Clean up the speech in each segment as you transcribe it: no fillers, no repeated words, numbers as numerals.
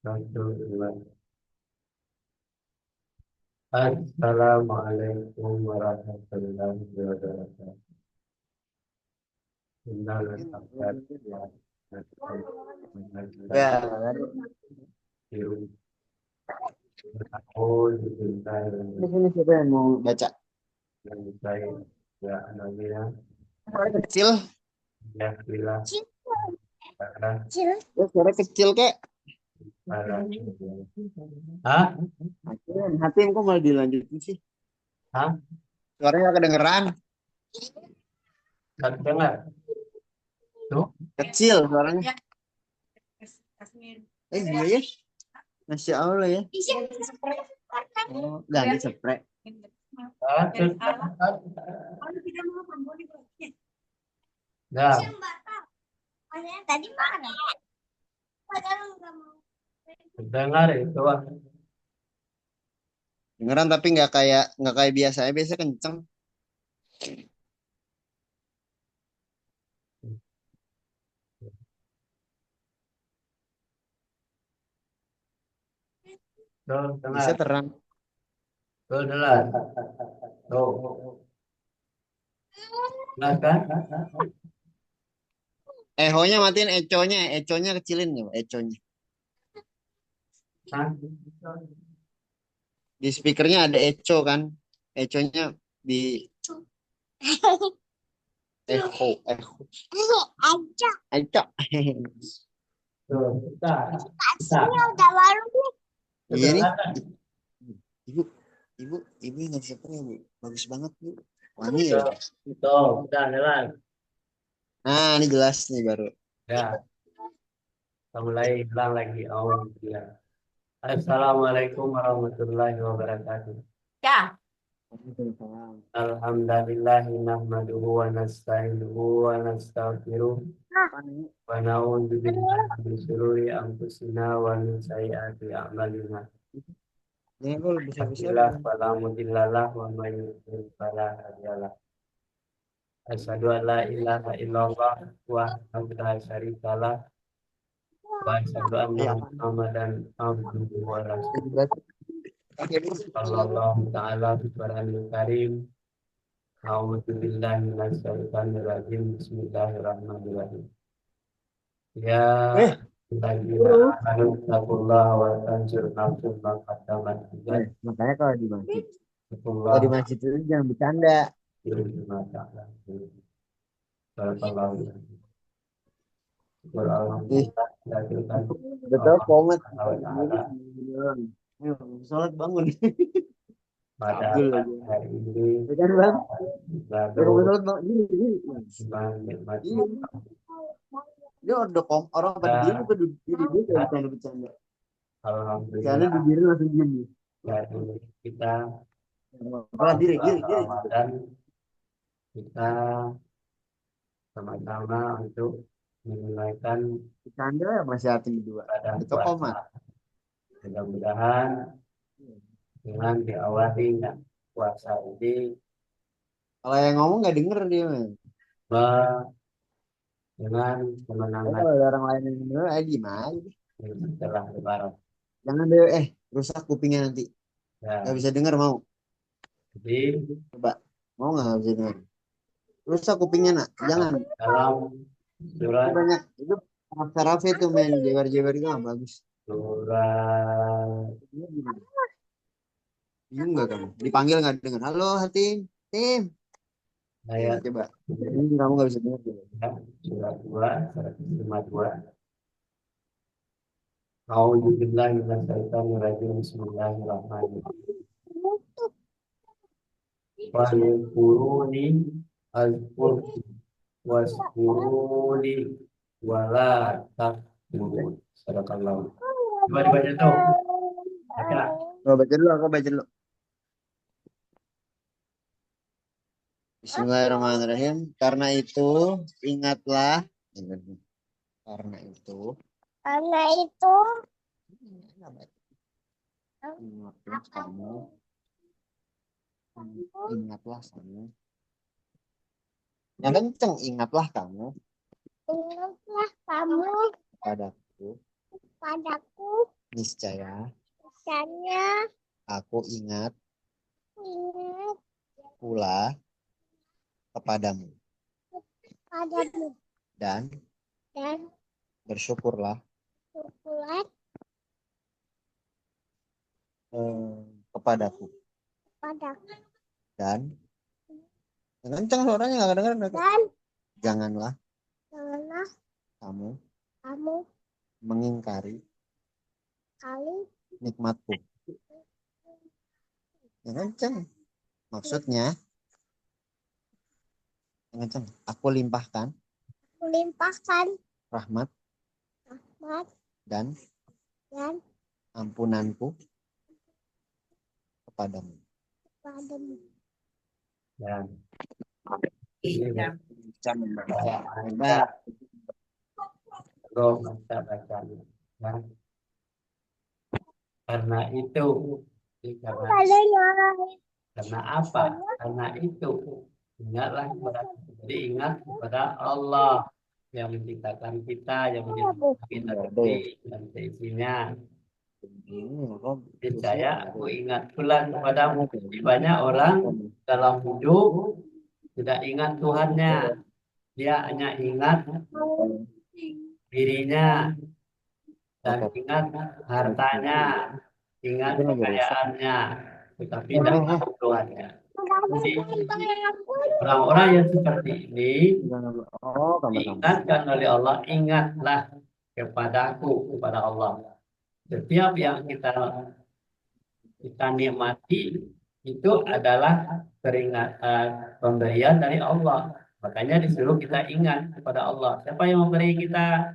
Satu, dua. Assalamualaikum warahmatullahi wabarakatuh. Ya, di sini siapa yang mau baca? Ya, Nabiya, Kecil, ya, bila, ya suara kecil kek. Hah? Hatim kok malah dilanjutin sih? Hah? Suaranya gak kedengeran. Nggak dengar? Tuh? Kecil suaranya. Iya ya. Masya Allah ya. Oh, ganti spray. Ya, dengar itu. Dengeran tapi nggak kayak biasanya. Biasa kenceng. Tuh, Bisa dengar. terang. Tuh, dengar. Tuh. Dengar kan? Ehonya matiin econya. Econya kecilin ya, econya. Hah? Di speakernya ada echo kan. Econya di echo. Echo. Echo. Tuh, kita. Iya nih. Kedengaran. Ibu, ibu ingat siapa ya bu? Bagus banget bu. Wangi ya. Tuh, tuh, udah, dengar. Nah, ini jelas nih baru. Ya, kita mulai ulang lagi. Oh, ya. Assalamualaikum warahmatullahi wabarakatuh. Waalaikumsalam. Alhamdulillah nahmaduhu wa nasta'inuhu wa nastaghfiruh wa na'udzu billahi min shururi anfusina wa min sayyiati a'malina. Ini kok besar-besar. Alhamdulillah fala mudhillalah wa may yudhlil fala hadiyalah. Asyhadu an la ilaha illallah wahdahu la syarikalah wa asyhadu anna Iya. Muhammadan abduhu wa Ini rasuluh. jelas. Oke, Bu. Sallallahu ta'ala bi Qur'anil karim. A'udzu billahi minasy syaithanir rajim. Bismillahirrahmanirrahim. Ya, Eh, alladzina amanu taqullaha wa tanzur nafsum ma qaddamat lighad. makanya kalau di Taqullaha masjid itu jangan bercanda. bima ta'lamun. Barakallahu fiikum. Ih, Alhamdulillah, dihadirkan betul Allah komat. Subhanahu wa taala Ayo, sholat bangun. pada Abdul lagi. hari ini Ya kan bang? Ya kamu lalu sholat bangun. Gini. menikmati Iya. Dia udah orang pada diem kita. itu dia duduk kayak bercanda-bercanda. Bercanda Alhamdulillah, berdiri langsung diem. dari kita Apa diri, bulan diri, diri. Ramadan kita sama-sama untuk menunaikan Bercanda ya masih hati berdua. ibadah Itu puasa. komat. Mudah-mudahan dengan diawali puasa ini Kalau yang ngomong nggak denger dia. Man. me- dengan Tapi kemenangan kalau ada orang lain yang denger, gimana? setelah Lebaran. Jangan deh, rusak kupingnya nanti. Gak Ya, bisa denger mau. jadi Coba, mau nggak bisa denger? Rusak kupingnya nak, jangan. dalam Itu surat banyak, itu Rafe itu main jewer-jewer itu nggak bagus. surat Ini gimana? Bingung nggak kamu? Dipanggil nggak denger. Halo, Hatim. Tim. ayat Coba. Ini kamu nggak bisa denger. surat 2 152. A'udzubillahi minasyaitonirrajim. Bismillahirrahmanirrahim. Fadhkuruni azkur waskuruni wala takfurun. Sadaqallahu. Coba dibaca tuh. Baca. Oh, baca dulu, aku baca dulu. Bismillahirrahmanirrahim. Karena itu, ingatlah. Karena itu, Ingatlah kamu. Ingatlah kamu. Yang kenceng, ingatlah kamu Ingatlah kamu padaku. padaku. Niscaya Misalnya aku ingat ingat pula kepadamu. padamu Dan dan bersyukurlah syukuran kepadaku. padaku. Dan yang kenceng suaranya nggak kedengeran. Dan Janganlah janganlah kamu kamu mengingkari kali nikmatku. Yang kenceng. Maksudnya yang kenceng. Aku limpahkan melimpahkan rahmat rahmat dan dan ampunanku kepadamu. padamu. Dan ini Bisa membaca. baca, roh baca bacanya. Ya. Karena itu, karena apa? Karena itu, ingatlah kepada, jadi ingat kepada Allah yang menciptakan kita, yang menciptakan kita sendiri dan seisinya. Jadi aku ingat pula kepadamu. Jadi banyak orang dalam hidup tidak ingat Tuhannya. Dia hanya ingat dirinya dan ingat hartanya, ingat kekayaannya, tetapi tidak ingat Tuhannya. Jadi orang-orang yang seperti ini diingatkan oleh Allah, ingatlah kepadaku, kepada Allah. Setiap yang kita nikmati itu adalah peringatan pemberian dari Allah. Makanya disuruh kita ingat kepada Allah. Siapa yang memberi kita?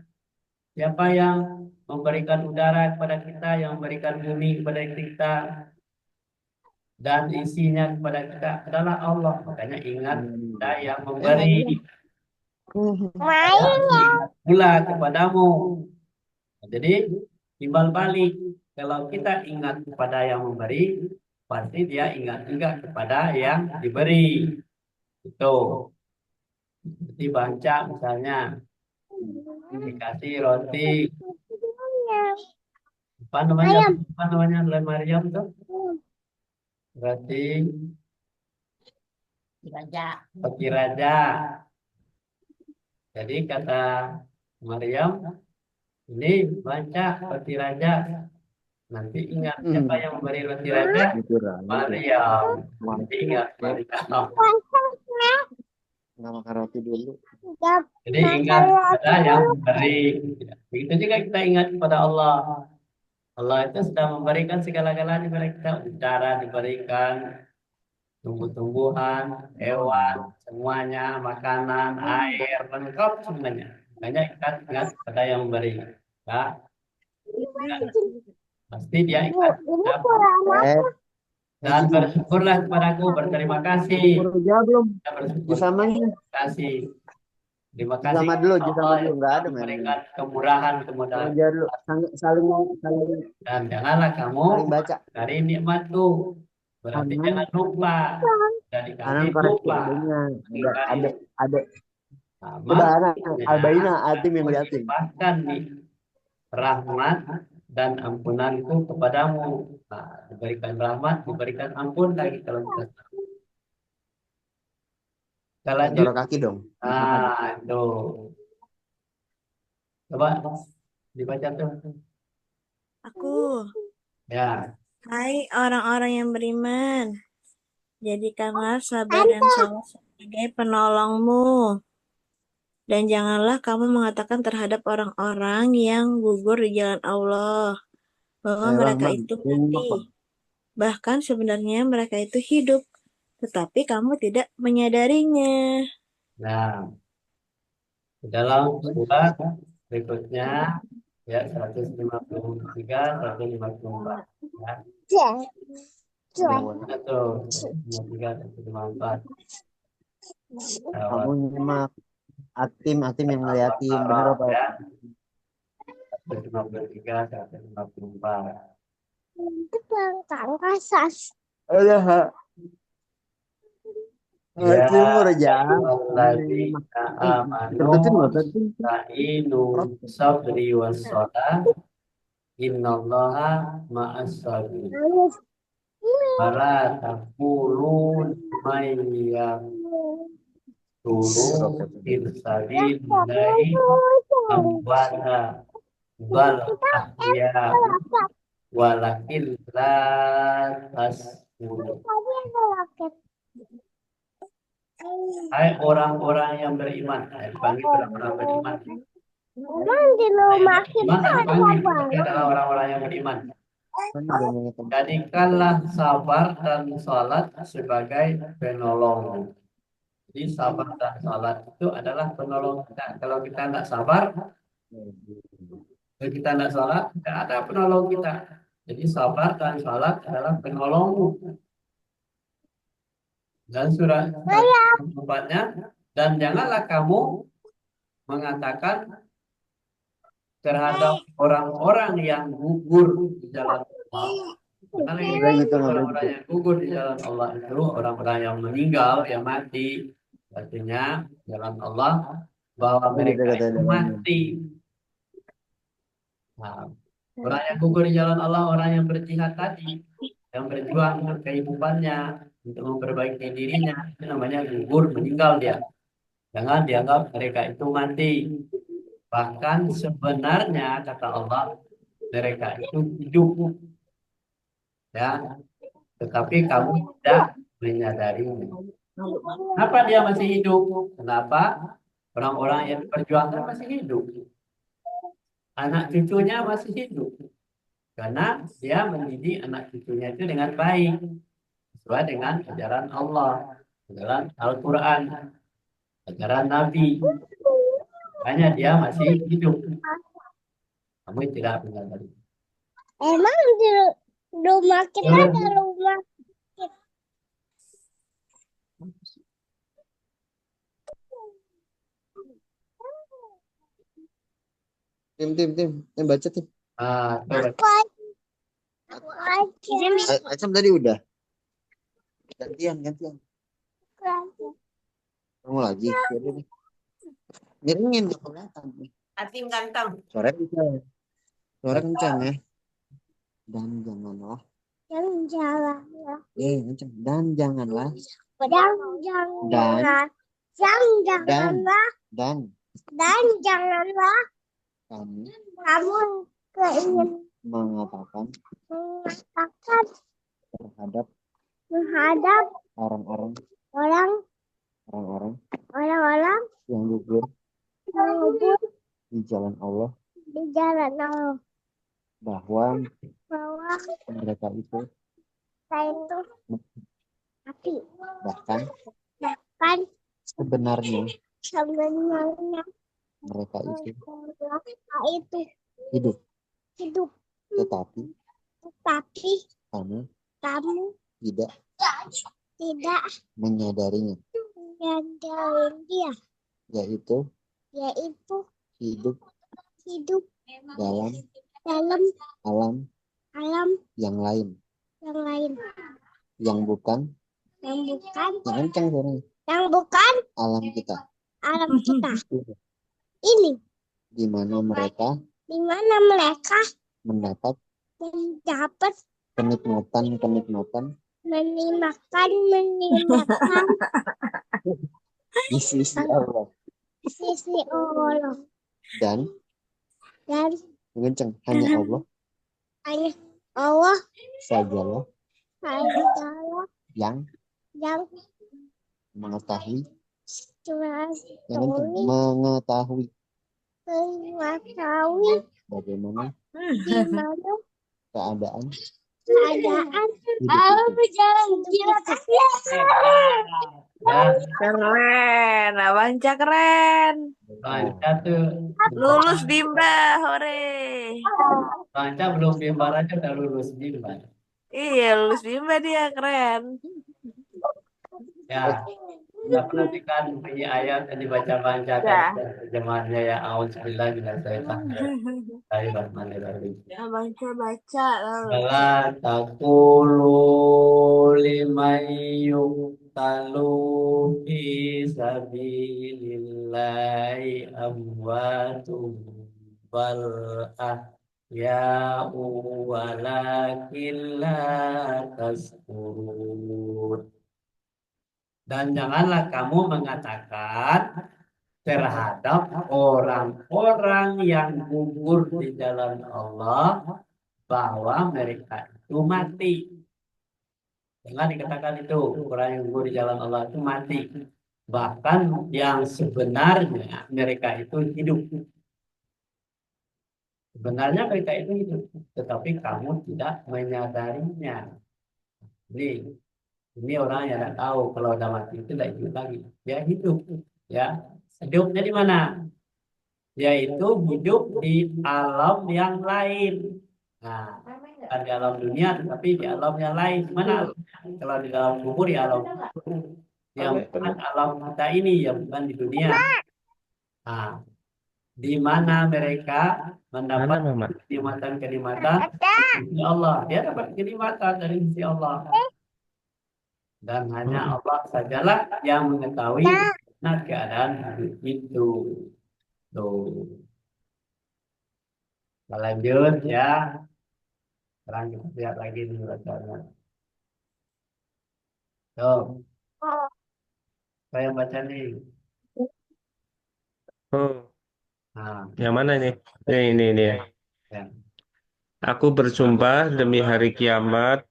Siapa yang memberikan udara kepada kita, yang memberikan bumi kepada kita, dan isinya kepada kita adalah Allah. Makanya ingat kita yang memberi. Ingat pula kepadamu. Jadi timbal balik. Kalau kita ingat kepada yang memberi, pasti dia ingat juga kepada yang diberi. Itu. Seperti baca misalnya, dikasih roti, apa namanya Mariam tuh? Roti roti raja. Jadi kata Maryam, ini baca roti raja. Nanti ingat siapa yang memberi roti raja? Maryam. Nanti ingat Maryam. Nggak makan roti dulu. Jadi ingat kepada yang memberi. Begitu juga kita ingat kepada Allah. Allah itu sudah memberikan segala-galanya kepada kita. Udara diberikan, tumbuh-tumbuhan, hewan, semuanya, makanan, air, lengkap semuanya. Makanya kita ingat pada yang memberi. Ya, pasti dia ingat. Dan bersyukurlah kepadaku, berterima kasih. Ya belum. Kita bersyukur. Samanya. Terima kasih. Terima kasih Sama dulu, kepada sama Allah dulu, yang nggak telah ada memberikan kemurahan, kemudahan. Belajar dulu, saling Dan janganlah kamu baca. dari nikmatku. Berarti Kanan. jangan lupa. Dari Kanan kasih koreksi lupa. adanya. Ada Sama. coba anak Albaina Atim yang liatin. Bahkan nih rahmat dan ampunanku kepadamu. Nah, diberikan rahmat, diberikan ampun lagi kalau kita lanjut. Kaki dong. Nah, itu. Coba dibaca tuh. Aku, Ya. hai orang-orang yang beriman, jadikanlah sabar dan sholat sebagai penolongmu. Dan janganlah kamu mengatakan terhadap orang-orang yang gugur di jalan Allah, bahwa mereka itu mati. Bahkan sebenarnya mereka itu hidup, tetapi kamu tidak menyadarinya. Nah, dalam surat berikutnya ya 153 154 ya. Itu 153 154. Kamu nyimak Atim yang ngeliatin bener apa? Ya. 153, 154. Itu bangkang kasas. Udah, ha. Ya Timur aja. ayyuhalladzina amanu Tertutup nggak tadi? ta'inu sabri wassalah innallaha ma'as sabirin. Nangis. Wala taqulun may yaqtulu fil sabilillahi amwata bal ahya'u walakin la tashkurun. Tadi ada loket. Hai orang-orang yang beriman. Dipanggil orang-orang beriman. Emang di rumah kita Iman ada dipanggil, bang? tapi adalah orang-orang yang beriman. Kan udah mengingatkan. Jadikanlah sabar dan salat sebagai penolong. Jadi sabar dan salat itu adalah penolong kita. Kalau kita tidak sabar, kalau kita tidak salat, tidak ada penolong kita. Jadi sabar dan salat adalah penolongmu. Dan surah tempatnya, dan janganlah kamu mengatakan terhadap orang-orang yang gugur di jalan Allah. Karena yang Udah gitu, nggak orang-orang yang gugur di jalan Allah itu orang-orang yang meninggal, yang mati. Artinya jalan Allah bahwa mereka itu mati. Nah, orang yang gugur di jalan Allah, orang yang berjihad tadi, yang berjuang untuk kehidupannya, untuk memperbaiki dirinya, itu namanya gugur, meninggal dia. Jangan dianggap mereka itu mati. Bahkan sebenarnya kata Allah, mereka itu hidup, ya. Tetapi kamu tidak menyadarinya. Kenapa dia masih hidup? Kenapa orang-orang yang diperjuangkan masih hidup? Anak cucunya masih hidup. Karena dia mendidik anak cucunya itu dengan baik. Sesuai dengan ajaran Allah, ajaran Al-Quran, ajaran Nabi. Hanya dia masih hidup. Kamu tidak menyadari. Emang di rumah kita ada rumah. Tim. Baca tim. Coba. Aku aja. Acam tadi udah. Gantian. Kamu lagi. Yaudah deh. Miringin gak kelihatan. Atim ganteng. Suara kencang ya. Dan janganlah. Yang jalan. Kencang. Dan janganlah. Dan janganlah kamu keingin mengatakan menghadap orang-orang orang-orang yang gugur mengubur di jalan Allah di jalan Allah bahwa bahwa mereka itu kita itu api bahkan sebenarnya mereka itu mereka itu hidup tetapi kamu tidak tidak menyadarinya, menyadari dia yaitu hidup dalam alam yang lain yang bukan alam kita ini di mana mereka mendapat kenikmatan menimakan di sisi Allah sisi Allah dan mengencang hanya Allah hanya Allah sajalah adalah yang yang mengetahui mengetahui bagaimana di mana keadaan Keren, Abang Cak keren. Lanca tuh. Lulus Bimba, hore. Lanca belum bimbar aja udah lulus bimbar. Iya, lulus Bimba dia, keren. Ya, kita perhatikan bunyi ayat yang dibaca Lanca Ya. dan terjemahannya ya. Auzubillahi minasyaitonir rajim. Bismillahirrahmanirrahim. Ya, baca-baca lalu. Wala taqulu liman yuqtalu fi sabilillahi amwatun bal ahya'u walakin la tashkurun. Dan janganlah kamu mengatakan terhadap orang-orang yang gugur di jalan Allah bahwa mereka itu mati. Jangan dikatakan itu orang yang gugur di jalan Allah itu mati. Bahkan yang sebenarnya mereka itu hidup. Sebenarnya mereka itu hidup, tetapi kamu tidak menyadarinya. Ini orang yang tidak tahu kalau udah mati itu tidak hidup lagi. Dia hidup, ya. Hidupnya di mana? Yaitu hidup di alam yang lain. Nah, bukan di alam dunia, tetapi di alam yang lain. Mana alamnya? Kalau di dalam kubur ya alam kubur. Yang bukan alam kita ini, yang bukan di dunia. Nah, di mana mereka mendapat Mana Mama? kenikmatan-kenikmatan dari Allah. Dia dapat kenikmatan dari sisi Allah. Dan hanya Allah sajalah yang mengetahui nah keadaan hidup itu. Tuh. Kita lanjut ya. Sekarang kita lihat lagi nih bacanya. Tuh, saya baca nih. Oh, Nah, yang mana ini? Ini. ya. Aku bersumpah demi hari kiamat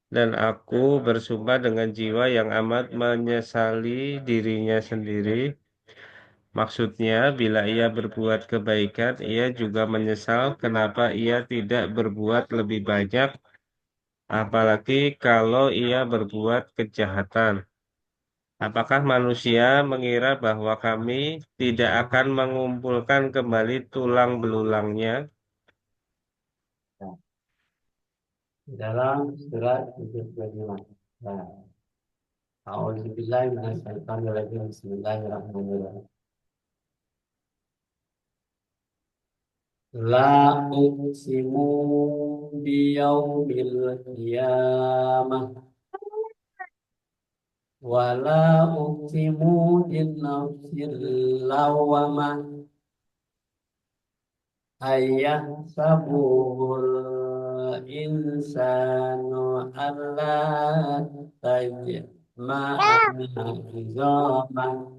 dan aku bersumpah dengan jiwa yang amat menyesali dirinya sendiri. Maksudnya, bila ia berbuat kebaikan, ia juga menyesal kenapa ia tidak berbuat lebih banyak, apalagi kalau ia berbuat kejahatan. Apakah manusia mengira bahwa kami tidak akan mengumpulkan kembali tulang belulangnya? Di dalam surat 75. Nah, A'udzubillahi minasyaitonir rajim. Bismillahirrahmanirrahim. La uqsimu biyaumil qiyamah wa la uqsimu bin nafsil lawamah ayahsabul insanu alla tajma'a izamah.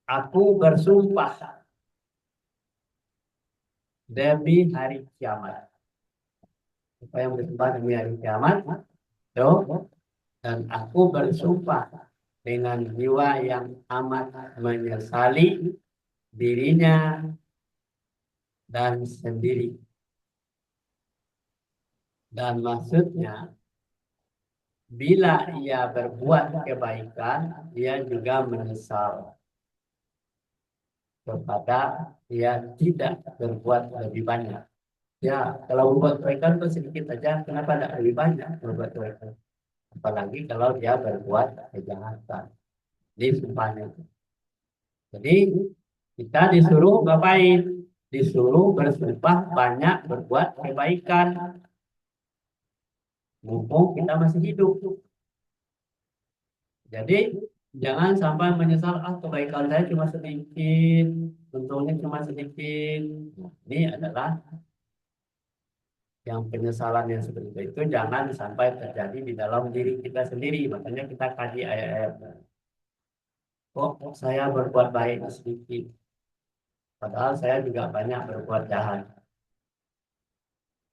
Aku bersumpah demi hari kiamat. Apa yang bersumpah demi hari kiamat? Tuh. Dan aku bersumpah dengan jiwa yang amat menyesali dirinya dan sendiri. Dan maksudnya, bila ia berbuat kebaikan, ia juga menyesal kepada ia tidak berbuat lebih banyak. Ya, kalau berbuat kebaikan itu sedikit saja, kenapa tidak lebih banyak berbuat kebaikan? Apalagi kalau dia berbuat kejahatan. Di sumpahnya. Jadi kita disuruh ngapain? Disuruh bersumpah banyak berbuat kebaikan. Mumpung kita masih hidup. Jadi jangan sampai menyesal, kebaikan saya cuma sedikit, untungnya cuma sedikit. Ini adalah yang penyesalan yang seperti itu jangan sampai terjadi di dalam diri kita sendiri. Makanya kita kaji ayat-ayat. Kok saya berbuat baik sedikit, padahal saya juga banyak berbuat jahat.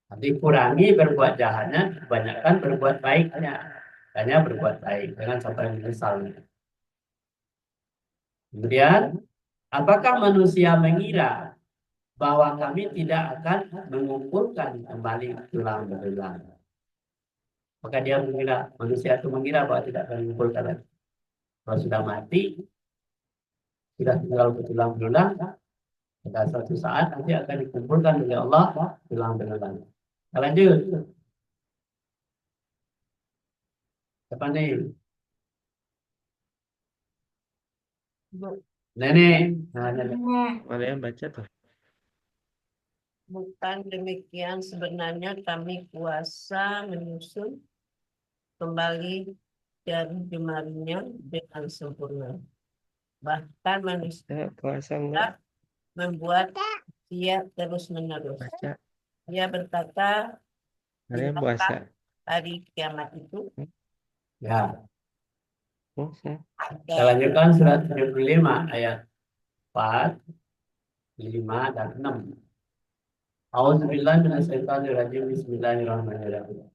Nanti kurangi berbuat jahatnya, kebanyakan berbuat baiknya. Hanya berbuat baik, jangan sampai menyesal. Kemudian, apakah manusia mengira bahwa kami tidak akan mengumpulkan kembali tulang belulang? Maka dia mengira, manusia itu mengira bahwa tidak akan mengumpulkan lagi. Kalau sudah mati, sudah tinggal tulang belulang, pada suatu saat nanti akan dikumpulkan oleh Allah tulang belulang. Lanjut. Siapa nih? Nenek. Nah, nenek. Mana yang baca tuh? Bukan demikian, sebenarnya kami kuasa menyusun kembali jari jemarinya dengan sempurna. Bahkan manusia Ya, puasa enggak? membuat dia terus-menerus. Baca. Dia berkata, Mana yang "Bilakah puasa? hari kiamat itu?" Ya, Puasa. kita lanjutkan surat 75 ayat 4, 5, dan 6. Auzubillahi minasyaitonirrajim. Bismillahirrahmanirrahim.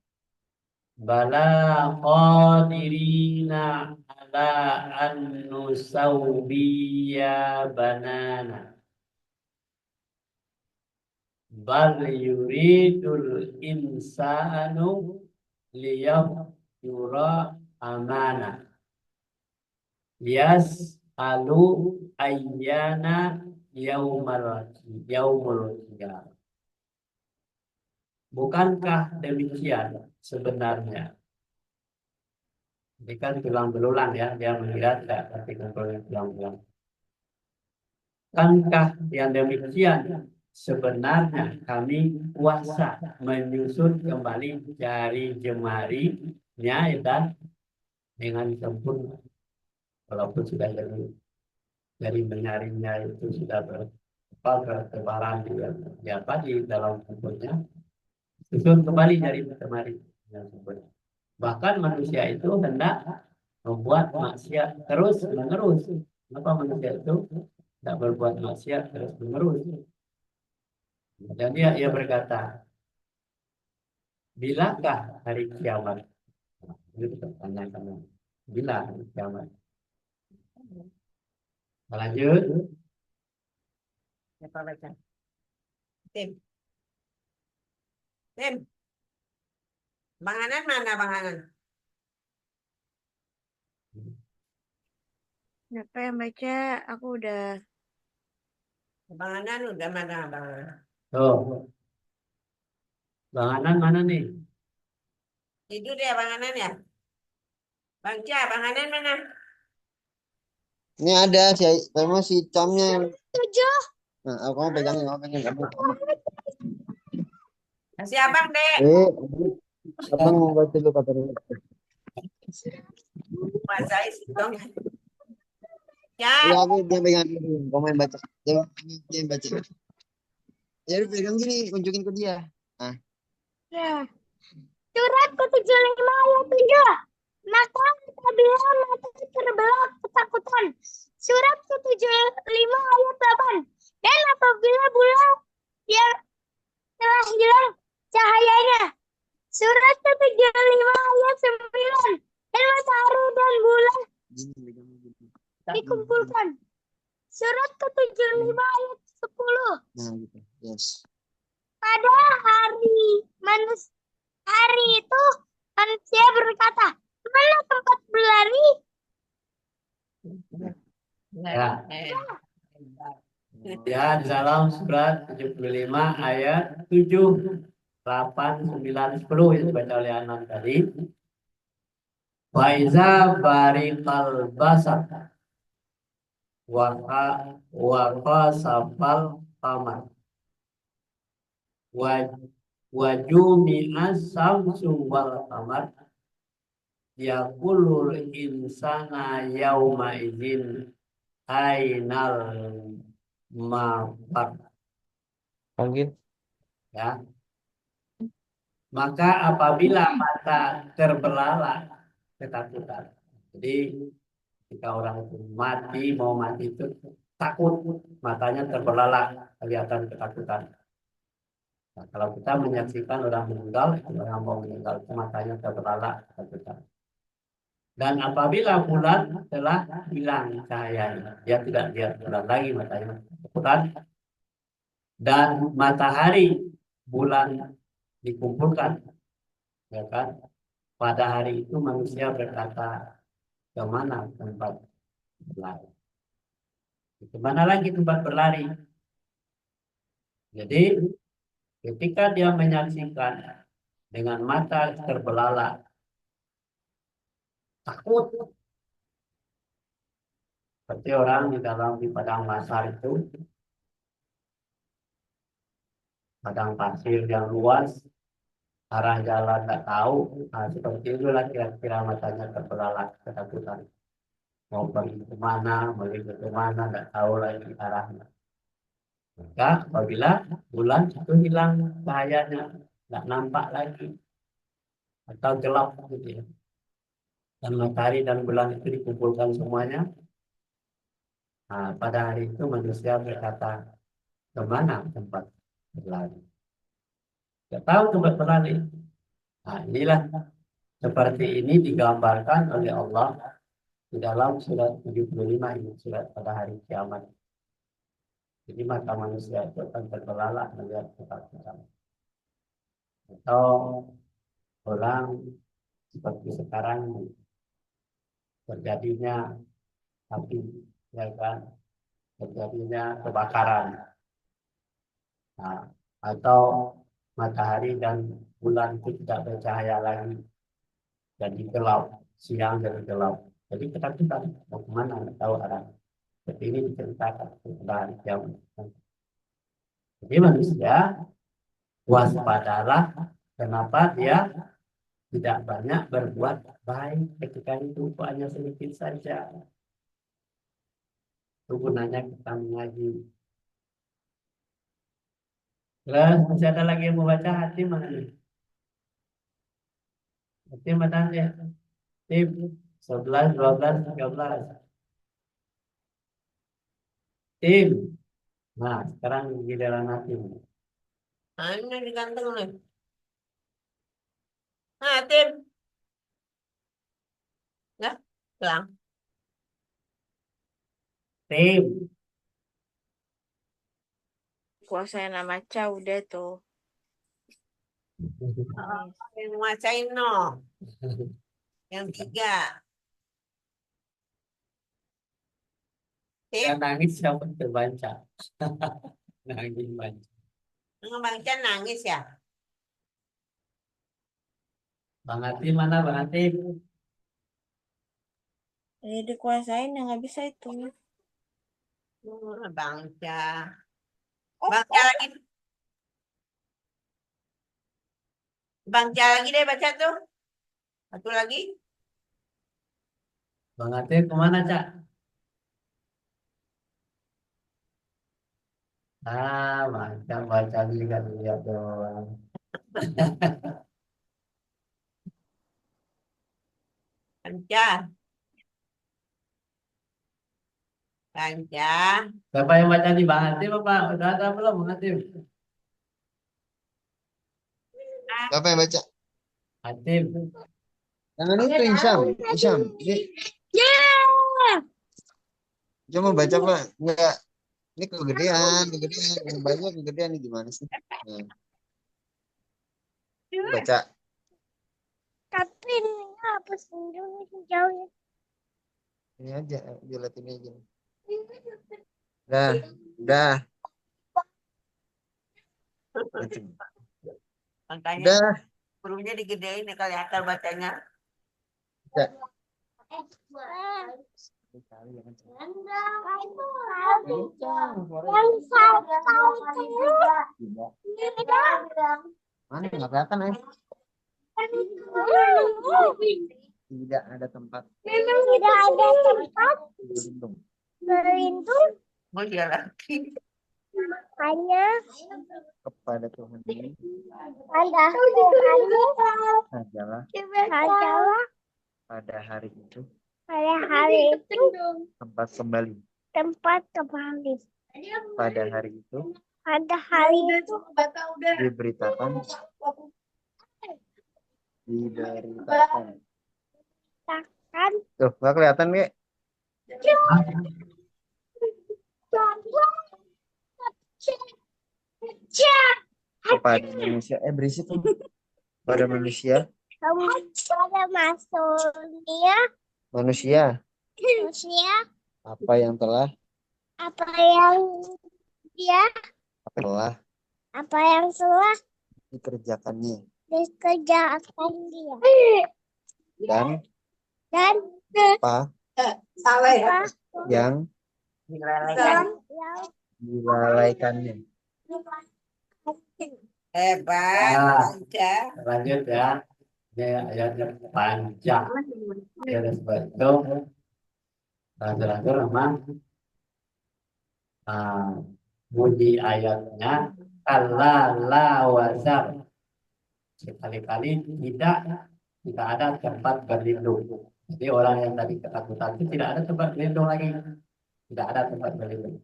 Bala qadirina ala an nusawbiya banana. Bal yuridul insanu liyafjura amana. Alu ayyana yaumul qiyamah. Bukankah demikian sebenarnya? Ini kan tulang belulang ya, dia mengira tidak tapi kontrolnya tulang belulang. Bukankah yang demikian sebenarnya kami kuasa menyusun kembali jari jemarinya dan dengan sempurna. Walaupun sudah dari menyaringnya itu sudah bertebaran di dalam tubuhnya, susun kembali jari jemari yang sempurna. Bahkan manusia itu hendak membuat maksiat terus menerus. Kenapa manusia itu tidak berbuat maksiat terus menerus? Dan dia berkata, bilakah hari kiamat? Ini kita tanyakan, bila hari kiamat? Lanjut. Siapa baca? Tim. Tim. Bang Anan mana Bang Anan? Siapa yang baca? Aku udah. Bang Anan udah mana Bang Anan? Tuh. Bang Anan mana nih? Tidur ya Bang Anan ya? Bang Ca, Bang Anan mana? Ini ada si Camnya yang. 7. Nah, kamu pegangin, kamu. Kasih abang dek. Abang mau baca dulu kata dia. Masai sih dong. Iya, Ya, aku dia pegang dulu. Kamu yang baca. Dia yang baca. Jadi pegang gini, unjukin ke dia. Nah, Ya. Surat ke-75 ayat 7. Maka apabila mata terbelah ketakutan. Surat ke-75 ayat 8. Dan apabila bulan yang telah hilang cahayanya. Surat ke-75 ayat 9. Dan matahari dan bulan gini pegang gini. dikumpulkan. Surat ke-75 ayat 10. Nah, gitu. Yes. Pada hari itu manusia berkata, mana tempat berlari? Ya. Ya, di dalam surat 75 ayat 7, 8, 9, 10 yang dibaca oleh Anan tadi. Faiza barikal basar waka sapal kamar wajumi'as samsu wal kamar yakulul insana yauma izin ainal mafar. Panggil. Ya. Maka apabila mata terbelalak ketakutan. Jadi jika orang itu mau mati itu takut, matanya terbelalak, kelihatan ketakutan. Nah, kalau kita menyaksikan orang meninggal, orang mau meninggal itu matanya terbelalak ketakutan. Dan apabila bulan telah hilang cahayanya, dia tidak lihat bulan lagi, matanya ketakutan. Dan matahari bulan dikumpulkan, ya kan? Pada hari itu manusia berkata, kemana tempat berlari? Kemana lagi tempat berlari? Jadi ketika dia menyaksikan dengan mata terbelalak, takut, Seperti orang di padang mahsyar itu, padang pasir yang luas, arah jalan nggak tahu. Nah, seperti itulah kira-kira matanya terbelalak ketakutan. Mau pergi kemana, menuju kemana, nggak tahu lagi arahnya. Maka apabila bulan itu hilang cahayanya, nggak nampak lagi atau gelap gitu ya. Dan matahari dan bulan itu dikumpulkan semuanya. Nah, pada hari itu manusia berkata, kemana tempat berlari? Nggak tahu tempat berlari. Nah, inilah seperti ini digambarkan oleh Allah di dalam surat 75 ini, surat pada hari kiamat. Jadi mata manusia itu akan terbelalak melihat ketakutan. Atau orang seperti sekarang terjadinya api, ya kan, terjadinya kebakaran. Nah, atau matahari dan bulan itu tidak bercahaya lagi, jadi gelap, siang jadi gelap. Jadi ketakutan, mau kemana, nggak tahu arah. Seperti ini diceritakan pada hari kiamat. Jadi manusia waspadalah, kenapa dia tidak banyak berbuat baik ketika itu hanya sedikit saja. Itu gunanya kita mengaji. Terus masih ada lagi yang membaca hati mana nih? Hati mana ya? Tip 11, 12, 13. Tim. Nah, sekarang giliran hati. Nah, ini digantung nih. Nah, Tim. Nggak, hilang. Tim. Kuasain nama Ca udah tuh. Oh, yang nguasain no. Yang 3. Tim, Yang nangis siapa terbaca? Nangis baca. Bang Chan nangis ya? Bang Hati mana Bang Hati? Jadi dikuasain yang nggak bisa itu. Bang Chan. Bang Chan lagi. Bang Chan lagi deh baca tuh. Satu lagi. Bang Hati kemana Cak? Baca juga lihat doang. Bang Chan. Bang Chan. Siapa yang baca di Bang Hati Bapak? Udah ada belum Bang Hati? Siapa yang baca? Hati. Jangan itu Isyam. Isyam. Dia mau baca Pak. Enggak. Ini kegedean. Yang banyak kegedean ini gimana sih? Nah, baca. Tapi ini hapus dulu jauh. Ini aja. Violet ini aja. Udah. Makanya Udah. perlunya digedein ya kali akal bacanya. Udah. Mana nggak kelihatan ya? Tidak ada tempat Memang tidak ada tempat berlindung berlindung Oh iya lagi. hanya kepada Tuhan ini pada Tuhan adalah adalah pada hari itu pada hari itu tempat kembali. tempat kembali. Pada hari itu diberitakan takkan tuh nggak kelihatan ya kepada manusia berisik tuh pada manusia pada maksudnya manusia manusia apa yang telah apa yang dia apa yang telah dikerjakannya dikerjakan dia dan dan apa Salah ya. yang Dilalaikan. dilalaikannya. Hebat, Ah, Panca. lanjut ya. Ini ayatnya panjang. Ya, oleh sebab itu, rasul-rasul memang bunyi ayatnya Allah la wazar. Sekali-kali tidak ada tempat berlindung. Jadi orang yang tadi ketakutan itu tidak ada tempat berlindung lagi. Tidak ada tempat berlindung.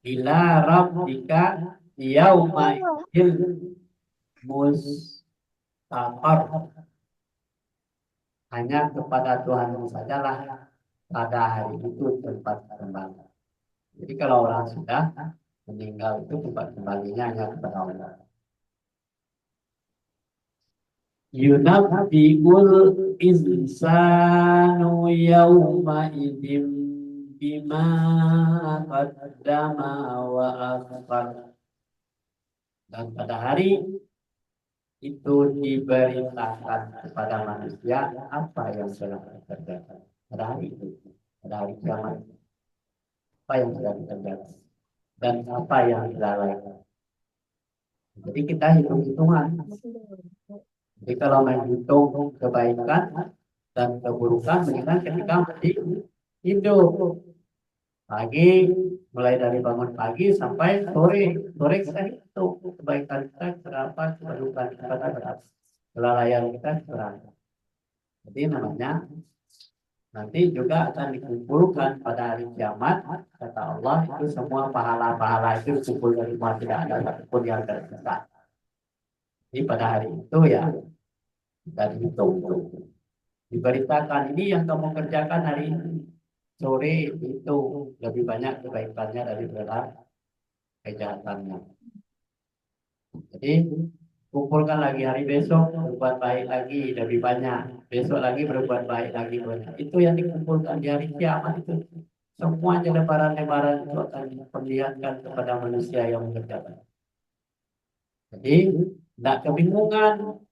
Ila rabbika yauma idil mustaqar. Hanya kepada Tuhanmu sajalah pada hari itu tempat kembali. Jadi kalau orang sudah meninggal itu tempat kembalinya hanya kepada Allah. Yunabbiul insanu yawma idim bima qaddama wa akhar. Dan pada hari itu diberitakan kepada manusia apa yang telah dikerjakan. Pada hari itu, pada hari kiamat, apa yang sudah dikerjakan dan apa yang dilalaikan. Jadi kita hitung-hitungan. Jadi kalau menghitung kebaikan dan keburukan, mendingan ketika masih hidup. Pagi, mulai dari bangun pagi sampai sore. Sore kita hitung kebaikan kita berapa, keburukan kita berapa, kelalaian kita berapa. Jadi namanya nanti juga akan dikumpulkan pada hari kiamat. Kata Allah, itu semua pahala-pahala itu kumpul dari semua, tidak ada satupun yang tersisa. Jadi pada hari itu ya kita hitung. Diberitakan ini yang kamu kerjakan hari ini. Sore itu lebih banyak kebaikannya daripada kejahatannya. Jadi kumpulkan lagi hari besok, berbuat baik lagi lebih banyak. Besok lagi berbuat baik lagi banyak. Itu yang dikumpulkan di hari kiamat itu. Semuanya lebaran-lebaran itu akan diperlihatkan kepada manusia yang mengerjakan. Jadi tidak kebingungan.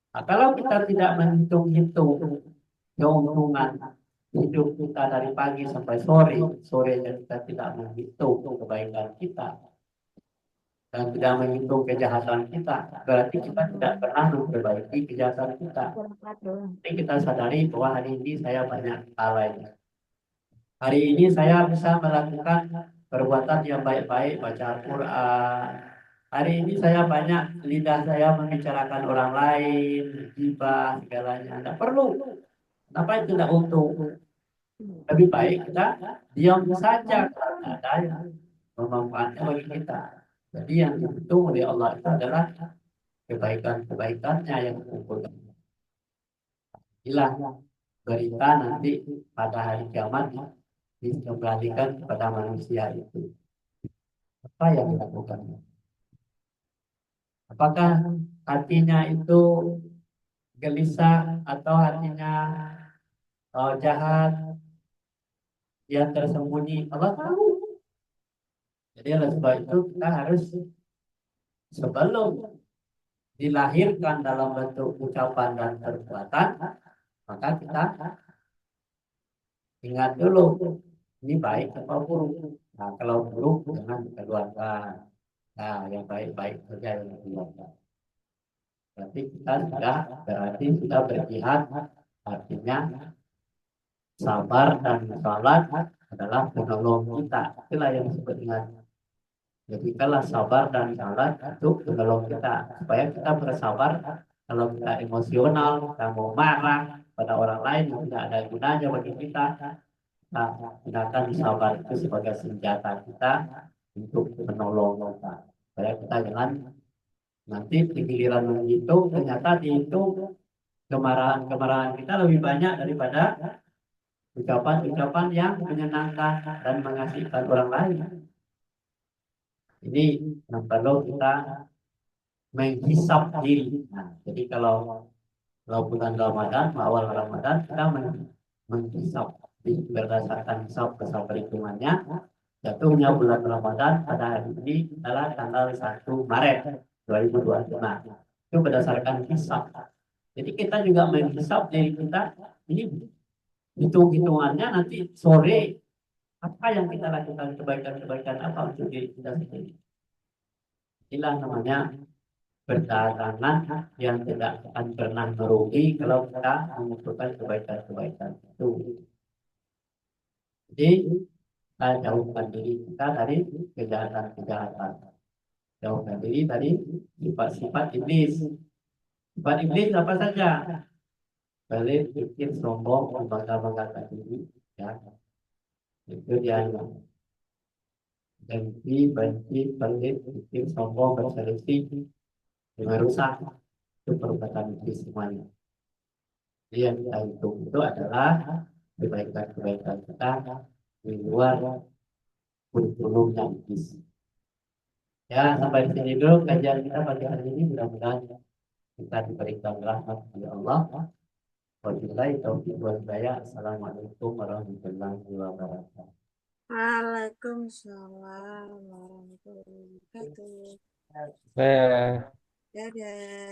Nah, kalau kita tidak menghitung-hitung keuntungan hidup kita dari pagi sampai sore, sorenya kita tidak menghitung kebaikan kita dan tidak menghitung kejahatan kita, berarti kita tidak pernah memperbaiki kejahatan kita. Jadi kita sadari bahwa hari ini saya banyak lalai. Hari ini saya bisa melakukan perbuatan yang baik-baik, baca Al-Quran. Hari ini saya banyak lidah saya membicarakan orang lain, gibah segalanya. Tidak perlu. Kenapa itu tidak untung? Lebih baik kita diam saja karena ada yang memanfaatkan bagi kita. Jadi yang dihitung oleh Allah itu adalah kebaikan-kebaikannya yang dikumpulkan. Inilah berita nanti pada hari kiamat dikembalikan kepada manusia itu. Apa yang dilakukan? Apakah hatinya itu gelisah atau hatinya jahat yang tersembunyi? Allah tahu. Jadi oleh sebab itu kita harus sebelum dilahirkan dalam bentuk ucapan dan perbuatan, maka kita ingat dulu ini baik atau buruk. Nah, kalau buruk jangan dikeluarkan. Nah, yang baik-baik saja yang dikeluarkan. Berarti kita sudah berjihad, artinya sabar dan salat adalah penolong kita. Itulah yang disebut dengan jadikanlah sabar dan salat itu penolong kita supaya kita bersabar. Kalau kita emosional, kita mau marah pada orang lain yang tidak ada gunanya bagi kita, kita gunakan sabar itu sebagai senjata kita untuk menolong kita. Supaya kita jangan nanti di giliran menghitung ternyata dihitung kemarahan kita lebih banyak daripada ucapan-ucapan yang menyenangkan dan mengasihkan orang lain. Ini yang perlu kita menghisap diri. Nah, jadi kalau bulan Ramadan, awal Ramadan, kita menghisap berdasarkan hisap perhitungannya. Jatuhnya bulan Ramadan pada hari ini adalah tanggal 1 Maret 2025. Itu berdasarkan hisap. Jadi kita juga menghisap diri kita. Ini hitung-hitungannya nanti sore apa yang kita lakukan, kebaikan-kebaikan apa untuk diri kita sendiri. Inilah namanya perdagangan yang tidak akan pernah merugi kalau kita mengumpulkan kebaikan-kebaikan itu. Jadi kita jauhkan diri kita dari kejahatan-kejahatan. Jauhkan diri dari sifat-sifat iblis. Sifat iblis apa saja? Pelit, pikir, sombong, membangga-banggakan diri. Ya. Itu dia. Dengki, benci, pelit, pikir, sombong, berselisih, merusak. Itu perbuatan iblis semuanya. Jadi yang kita hitung itu adalah kebaikan-kebaikan kita di luar kurikulum yang iblis. Ya, sampai di sini dulu kajian kita pagi hari ini. Mudah-mudahan kita diberikan rahmat oleh Allah. Wabillahi taufiq wal hidayah. Assalamualaikum warahmatullahi wabarakatuh. Waalaikumsalam warahmatullahi wabarakatuh. Nah. Dadah.